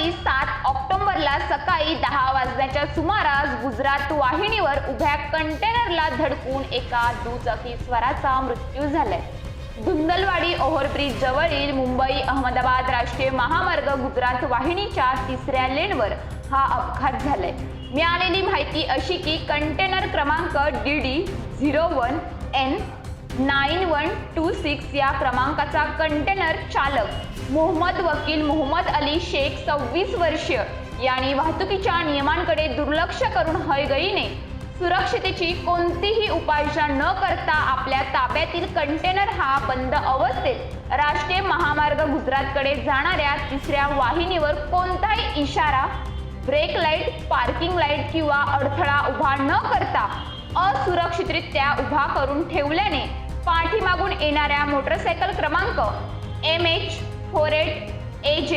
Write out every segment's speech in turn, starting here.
बुधवारी 7 ऑक्टोबरला सकाळी 10 वाजण्याच्या सुमारास गुजरात वाहिनीवर उभ्या कंटेनरला धडकून एका दुचाकीस्वाराचा मृत्यू झालाय। धुंदलवाडी ओव्हरब्रिज जवळील मुंबई अहमदाबाद राष्ट्रीय महामार्ग गुजरात वाहिनीच्या 3ऱ्या लेनवर हा अपघात झालाय। मिळालेली माहिती अशी की कंटेनर क्रमांक DD 01N 9126 या क्रमांकाचा कंटेनर चालक मोहम्मद वकील मोहम्मद अली शेख 26 वर्षीय यांनी वाहतुकीच्या नियमांकडे दुर्लक्ष करून हयगईने सुरक्षितेची कोणतीही उपाययोजना न करता आपल्या ताब्यातील कंटेनर हा बंद अवस्थेत राष्ट्रीय महामार्ग गुजरातकडे जाणाऱ्या 3ऱ्या वाहिनीवर कोणताही इशारा, ब्रेक लाईट, पार्किंग लाईट किंवा अडथळा उभा न करता असुरक्षितरित्या उभा करून ठेवल्याने पाठीमागून येणाऱ्या मोटरसायकल क्रमांक MH 48 AJ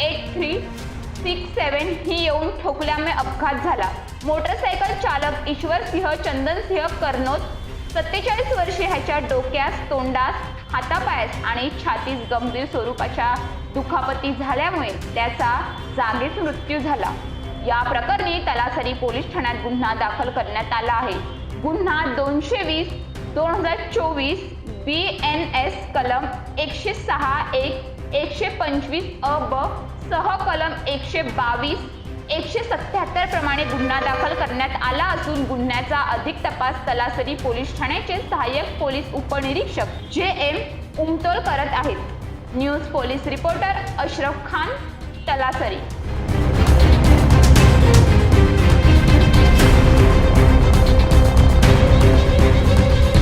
8367 ही येऊन ठोकल्यामुळे अपघात झाला। मोटरसायकल चालक ईश्वरसिंह चंदनसिंह कर्नोत 47 वर्षे ह्याच्या डोक्यास, तोंडास, हातापायास आणि छातीस गंभीर स्वरूपाच्या दुखापती झाल्यामुळे त्याचा जागीच मृत्यू झाला। या प्रकरणी तलासरी पोलीस ठाण्यात गुन्हा दाखल करण्यात आला आहे। गुन्हा 220/2024 BNS कलम 106(1) 125 ब सह कलम 122 177 प्रमाणे गुन्हा दाखल करण्यात आला असून गुन्ह्याचा अधिक तपास तलासरी पोलीस ठाण्याचे सहाय्यक पोलीस उपनिरीक्षक JM उमतोल करत आहेत। News police reporter Ashraf Khan, Talasari.